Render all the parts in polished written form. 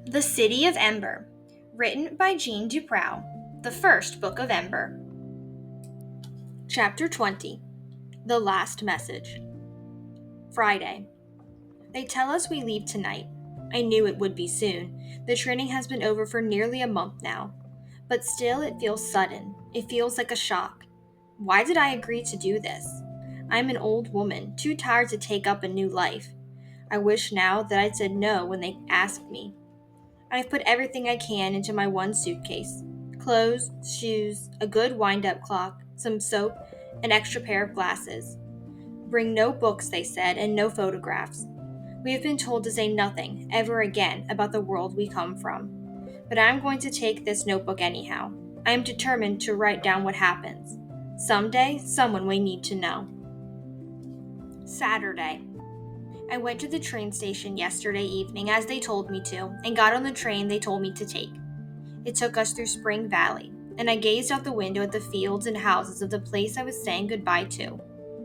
The City of Ember, written by Jeanne DuPrau, the first book of Ember. Chapter 20. The Last Message. Friday. They tell us we leave tonight. I knew it would be soon. The training has been over for nearly a month now. But still, it feels sudden. It feels like a shock. Why did I agree to do this? I'm an old woman, too tired to take up a new life. I wish now that I'd said no when they asked me. I've put everything I can into my one suitcase: clothes, shoes, a good wind-up clock, some soap, an extra pair of glasses. Bring no books, they said, and no photographs. We have been told to say nothing, ever again, about the world we come from. But I'm going to take this notebook anyhow. I am determined to write down what happens. Someday, someone will need to know. Saturday. I went to the train station yesterday evening as they told me to, and got on the train they told me to take. It took us through Spring Valley, and I gazed out the window at the fields and houses of the place I was saying goodbye to,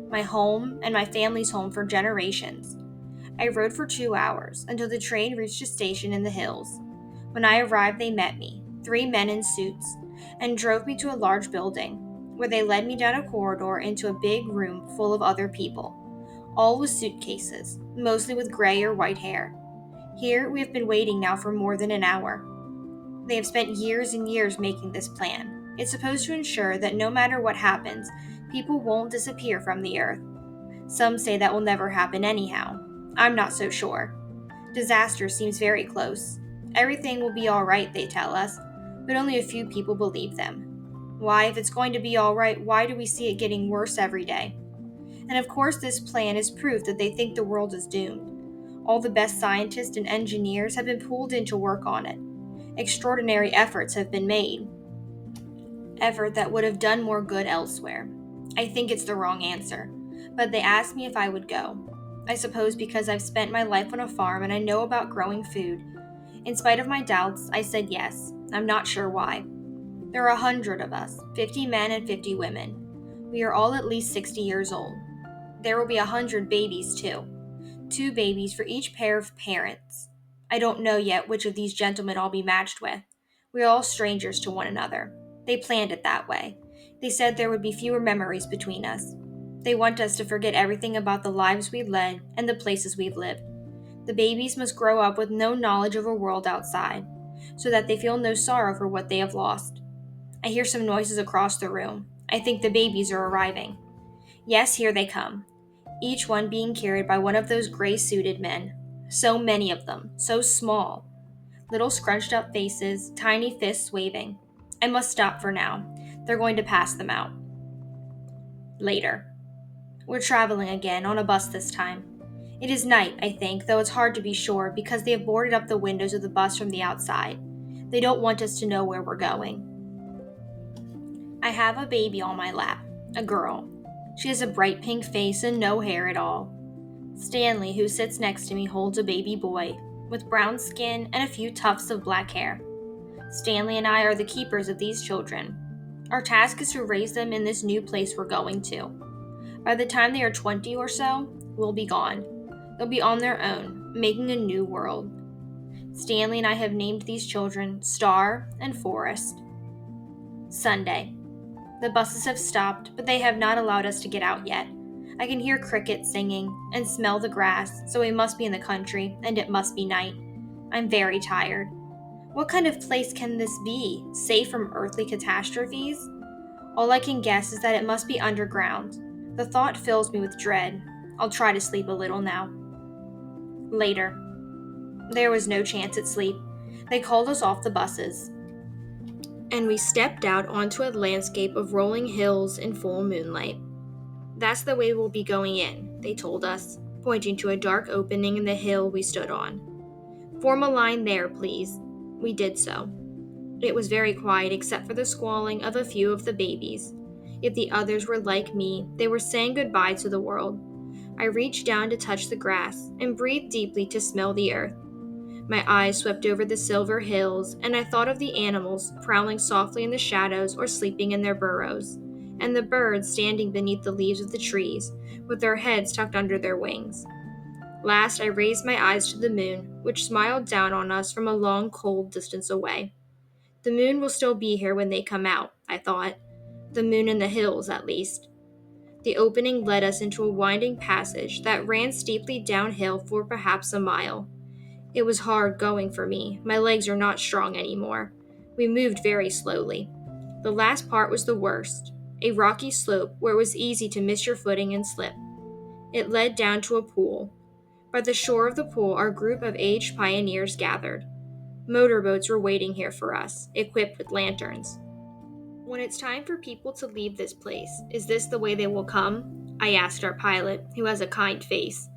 my home and my family's home for generations. I rode for 2 hours until the train reached a station in the hills. When I arrived, they met me, 3 men in suits, and drove me to a large building, where they led me down a corridor into a big room full of other people, all with suitcases, mostly with gray or white hair. Here we have been waiting now for more than an hour. They have spent years and years making this plan. It's supposed to ensure that no matter what happens, people won't disappear from the earth. Some say that will never happen anyhow. I'm not so sure. Disaster seems very close. Everything will be all right, they tell us, but only a few people believe them. Why, if it's going to be all right, why do we see it getting worse every day? And of course, this plan is proof that they think the world is doomed. All the best scientists and engineers have been pulled in to work on it. Extraordinary efforts have been made. Effort that would have done more good elsewhere. I think it's the wrong answer, but they asked me if I would go. I suppose because I've spent my life on a farm and I know about growing food. In spite of my doubts, I said yes. I'm not sure why. There are 100 of us, 50 men and 50 women. We are all at least 60 years old. There will be 100 babies too. 2 babies for each pair of parents. I don't know yet which of these gentlemen I'll be matched with. We are all strangers to one another. They planned it that way. They said there would be fewer memories between us. They want us to forget everything about the lives we've led and the places we've lived. The babies must grow up with no knowledge of a world outside, so that they feel no sorrow for what they have lost. I hear some noises across the room. I think the babies are arriving. Yes, here they come, each one being carried by one of those gray-suited men. So many of them, so small. Little scrunched up faces, tiny fists waving. I must stop for now. They're going to pass them out. Later. We're traveling again, on a bus this time. It is night, I think, though it's hard to be sure because they have boarded up the windows of the bus from the outside. They don't want us to know where we're going. I have a baby on my lap, a girl. She has a bright pink face and no hair at all. Stanley, who sits next to me, holds a baby boy, with brown skin and a few tufts of black hair. Stanley and I are the keepers of these children. Our task is to raise them in this new place we're going to. By the time they are 20 or so, we'll be gone. They'll be on their own, making a new world. Stanley and I have named these children Star and Forest. Sunday. The buses have stopped, but they have not allowed us to get out yet. I can hear crickets singing and smell the grass, so we must be in the country, and it must be night. I'm very tired. What kind of place can this be, safe from earthly catastrophes? All I can guess is that it must be underground. The thought fills me with dread. I'll try to sleep a little now. Later. There was no chance at sleep. They called us off the buses, and we stepped out onto a landscape of rolling hills in full moonlight. That's the way we'll be going in, they told us, pointing to a dark opening in the hill we stood on. Form a line there, please. We did so. It was very quiet except for the squalling of a few of the babies. If the others were like me, they were saying goodbye to the world. I reached down to touch the grass and breathed deeply to smell the earth. My eyes swept over the silver hills, and I thought of the animals prowling softly in the shadows or sleeping in their burrows, and the birds standing beneath the leaves of the trees, with their heads tucked under their wings. Last, I raised my eyes to the moon, which smiled down on us from a long, cold distance away. The moon will still be here when they come out, I thought. The moon in the hills, at least. The opening led us into a winding passage that ran steeply downhill for perhaps a mile. It was hard going for me. My legs are not strong anymore. We moved very slowly. The last part was the worst, a rocky slope where it was easy to miss your footing and slip. It led down to a pool. By the shore of the pool, our group of aged pioneers gathered. Motorboats were waiting here for us, equipped with lanterns. When it's time for people to leave this place, is this the way they will come? I asked our pilot, who has a kind face.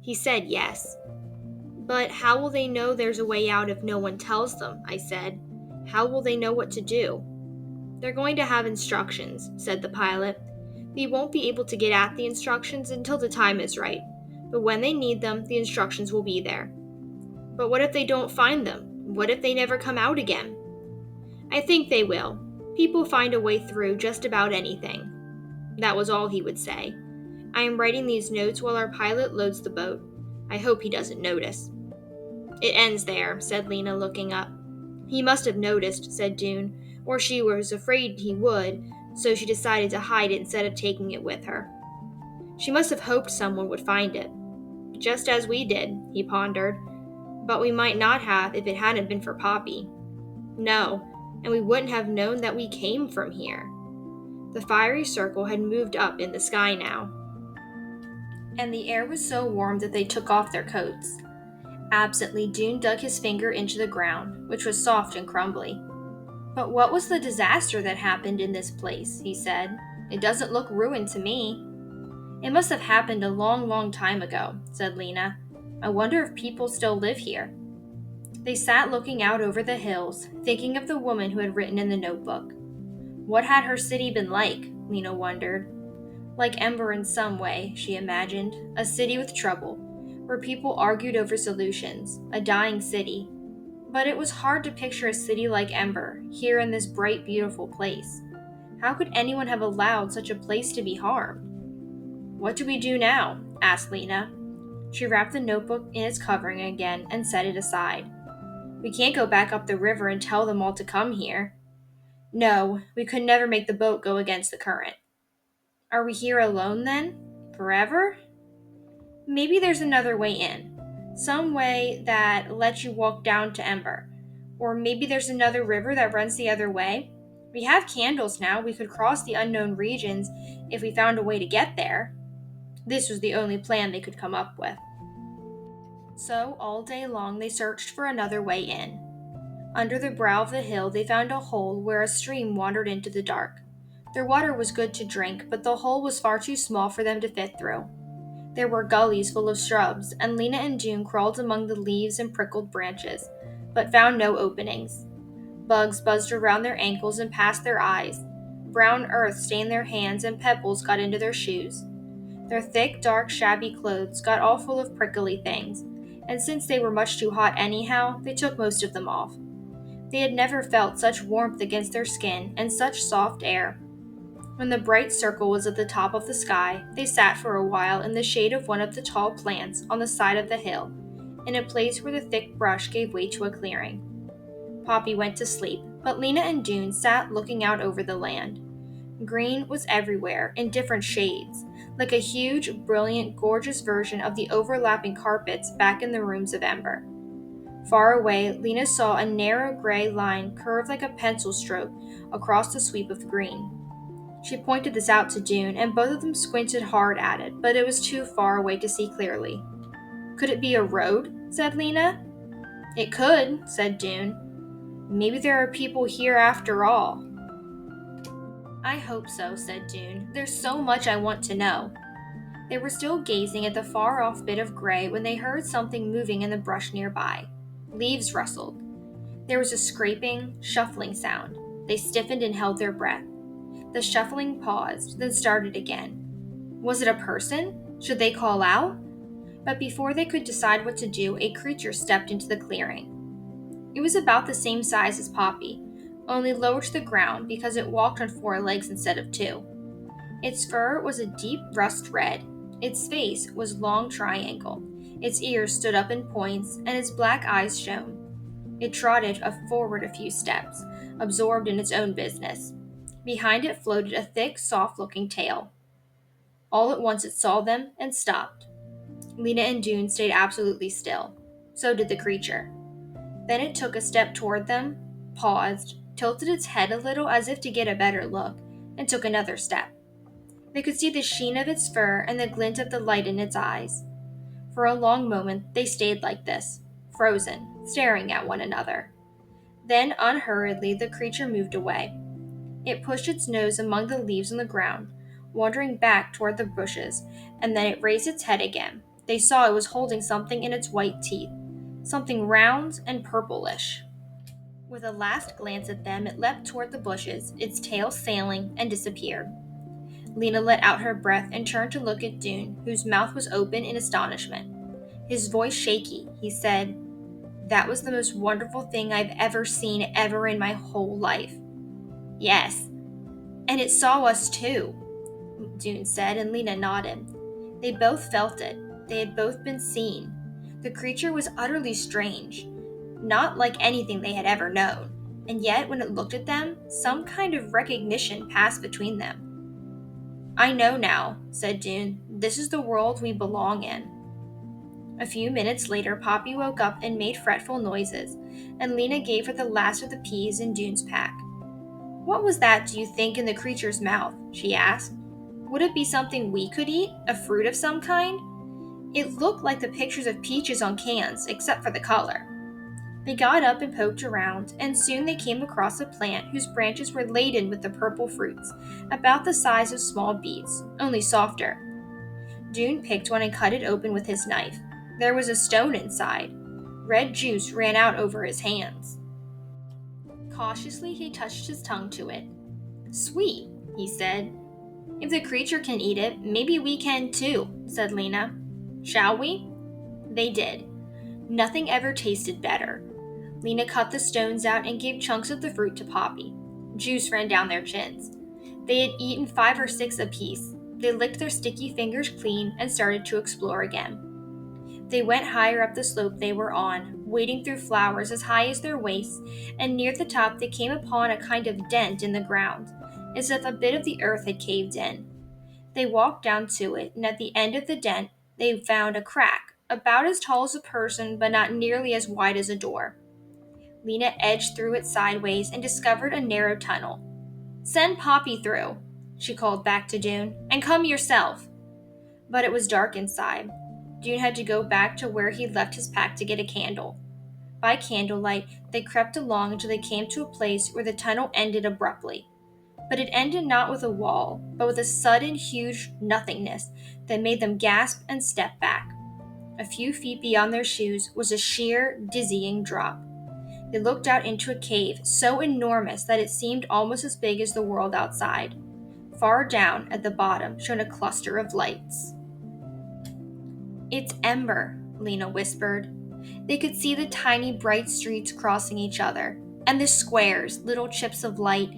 He said yes. But how will they know there's a way out if no one tells them? I said. How will they know what to do? They're going to have instructions, said the pilot. We won't be able to get at the instructions until the time is right. But when they need them, the instructions will be there. But what if they don't find them? What if they never come out again? I think they will. People find a way through just about anything. That was all he would say. I am writing these notes while our pilot loads the boat. I hope he doesn't notice. It ends there, said Lena, looking up. He must have noticed, said June, or she was afraid he would, so she decided to hide it instead of taking it with her. She must have hoped someone would find it. Just as we did, he pondered. But we might not have if it hadn't been for Poppy. No, and we wouldn't have known that we came from here. The fiery circle had moved up in the sky now, and the air was so warm that they took off their coats. Absently, June dug his finger into the ground, which was soft and crumbly. But what was the disaster that happened in this place? He said. It doesn't look ruined to me. It must have happened a long, long time ago, said Lena. I wonder if people still live here. They sat looking out over the hills, thinking of the woman who had written in the notebook. What had her city been like? Lena wondered. Like Ember in some way, she imagined. A city with trouble, where people argued over solutions. A dying city. But it was hard to picture a city like Ember, here in this bright, beautiful place. How could anyone have allowed such a place to be harmed? What do we do now? Asked Lena. She wrapped the notebook in its covering again and set it aside. We can't go back up the river and tell them all to come here. No, we could never make the boat go against the current. Are we here alone then? Forever? Maybe there's another way in. Some way that lets you walk down to Ember. Or maybe there's another river that runs the other way. We have candles now. We could cross the unknown regions if we found a way to get there. This was the only plan they could come up with. So all day long they searched for another way in. Under the brow of the hill they found a hole where a stream wandered into the dark. Their water was good to drink, but the hole was far too small for them to fit through. There were gullies full of shrubs, and Lena and June crawled among the leaves and prickled branches, but found no openings. Bugs buzzed around their ankles and past their eyes. Brown earth stained their hands, and pebbles got into their shoes. Their thick, dark, shabby clothes got all full of prickly things, and since they were much too hot anyhow, they took most of them off. They had never felt such warmth against their skin and such soft air. When the bright circle was at the top of the sky, they sat for a while in the shade of one of the tall plants on the side of the hill, in a place where the thick brush gave way to a clearing. Poppy went to sleep, but Lena and June sat looking out over the land. Green was everywhere, in different shades, like a huge, brilliant, gorgeous version of the overlapping carpets back in the rooms of Ember. Far away, Lena saw a narrow gray line curve like a pencil stroke across the sweep of green. She pointed this out to June, and both of them squinted hard at it, but it was too far away to see clearly. Could it be a road? Said Lena. It could, said June. Maybe there are people here after all. I hope so, said June. There's so much I want to know. They were still gazing at the far-off bit of gray when they heard something moving in the brush nearby. Leaves rustled. There was a scraping, shuffling sound. They stiffened and held their breath. The shuffling paused, then started again. Was it a person? Should they call out? But before they could decide what to do, a creature stepped into the clearing. It was about the same size as Poppy, only lower to the ground because it walked on 4 legs instead of 2. Its fur was a deep rust red. Its face was long triangle. Its ears stood up in points, and its black eyes shone. It trotted forward a few steps, absorbed in its own business. Behind it floated a thick, soft-looking tail. All at once it saw them and stopped. Lena and Dune stayed absolutely still. So did the creature. Then it took a step toward them, paused, tilted its head a little as if to get a better look, and took another step. They could see the sheen of its fur and the glint of the light in its eyes. For a long moment they stayed like this, frozen, staring at one another. Then, unhurriedly, the creature moved away. It pushed its nose among the leaves on the ground, wandering back toward the bushes, and then it raised its head again. They saw it was holding something in its white teeth, something round and purplish. With a last glance at them, it leapt toward the bushes, its tail sailing, and disappeared. Lena let out her breath and turned to look at Dune, whose mouth was open in astonishment. His voice shaky, he said, "That was the most wonderful thing I've ever seen ever in my whole life." "Yes, and it saw us too," Dune said, and Lena nodded. They both felt it. They had both been seen. The creature was utterly strange, not like anything they had ever known, and yet when it looked at them, some kind of recognition passed between them. "I know now," said Dune. "This is the world we belong in." A few minutes later, Poppy woke up and made fretful noises, and Lena gave her the last of the peas in Dune's pack. "What was that, do you think, in the creature's mouth?" she asked. "Would it be something we could eat? A fruit of some kind?" It looked like the pictures of peaches on cans, except for the color. They got up and poked around, and soon they came across a plant whose branches were laden with the purple fruits, about the size of small beets, only softer. Dune picked one and cut it open with his knife. There was a stone inside. Red juice ran out over his hands. Cautiously, he touched his tongue to it. "Sweet," he said. "If the creature can eat it, maybe we can too," said Lena. "Shall we?" They did. Nothing ever tasted better. Lena cut the stones out and gave chunks of the fruit to Poppy. Juice ran down their chins. They had eaten 5 or 6 apiece. They licked their sticky fingers clean and started to explore again. They went higher up the slope they were on, wading through flowers as high as their waists, and near the top they came upon a kind of dent in the ground, as if a bit of the earth had caved in. They walked down to it, and at the end of the dent they found a crack, about as tall as a person but not nearly as wide as a door. Lena edged through it sideways and discovered a narrow tunnel. "Send Poppy through," she called back to Dune, "and come yourself." But it was dark inside. Dune had to go back to where he'd left his pack to get a candle. By candlelight, they crept along until they came to a place where the tunnel ended abruptly. But it ended not with a wall, but with a sudden, huge nothingness that made them gasp and step back. A few feet beyond their shoes was a sheer, dizzying drop. They looked out into a cave so enormous that it seemed almost as big as the world outside. Far down at the bottom shone a cluster of lights. "It's Ember," Lena whispered. They could see the tiny bright streets crossing each other, and the squares, little chips of light,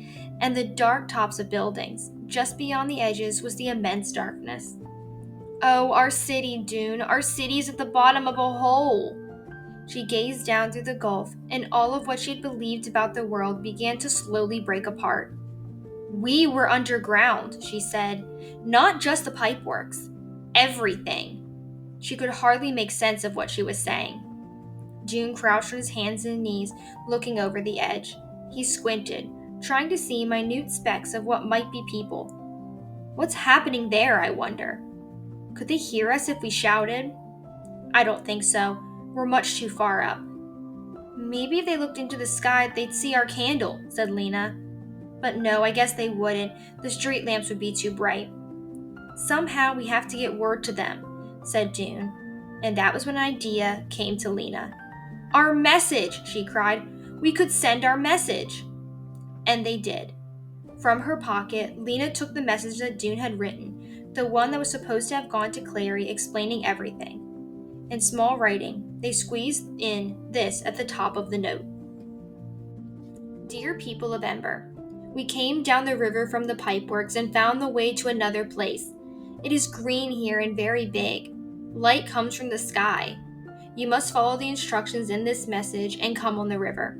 and the dark tops of buildings. Just beyond the edges was the immense darkness. "Oh, our city, Dune, our city's at the bottom of a hole." She gazed down through the gulf, and all of what she had believed about the world began to slowly break apart. "We were underground," she said. "Not just the pipeworks. Everything." She could hardly make sense of what she was saying. Dune crouched on his hands and knees, looking over the edge. He squinted, trying to see minute specks of what might be people. "What's happening there, I wonder? Could they hear us if we shouted?" "I don't think so. We're much too far up." "Maybe if they looked into the sky, they'd see our candle," said Lena. "But no, I guess they wouldn't. The street lamps would be too bright." "Somehow we have to get word to them," said Dune. And that was when an idea came to Lena. "Our message!" she cried. "We could send our message!" And they did. From her pocket, Lena took the message that Dune had written, the one that was supposed to have gone to Clary explaining everything. In small writing, they squeezed in this at the top of the note. "Dear people of Ember, we came down the river from the pipeworks and found the way to another place. It is green here and very big. Light comes from the sky. You must follow the instructions in this message and come on the river.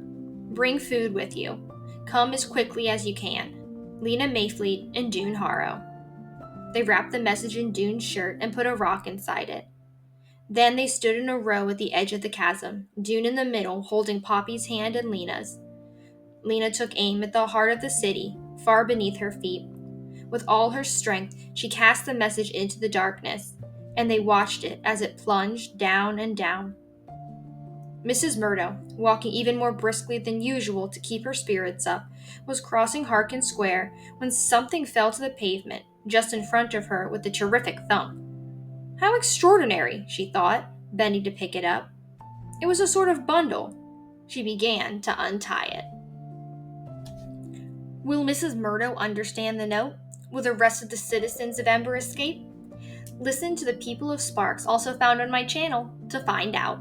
Bring food with you. Come as quickly as you can. Lena Mayfleet and Dune Harrow." They wrapped the message in Dune's shirt and put a rock inside it. Then they stood in a row at the edge of the chasm, Dune in the middle, holding Poppy's hand and Lena's. Lena took aim at the heart of the city, far beneath her feet. With all her strength, she cast the message into the darkness, and they watched it as it plunged down and down. Mrs. Murdo, walking even more briskly than usual to keep her spirits up, was crossing Harkin Square when something fell to the pavement just in front of her with a terrific thump. "How extraordinary," she thought, bending to pick it up. It was a sort of bundle. She began to untie it. Will Mrs. Murdo understand the note? Will the rest of the citizens of Ember escape? Listen to The People of Sparks, also found on my channel, to find out.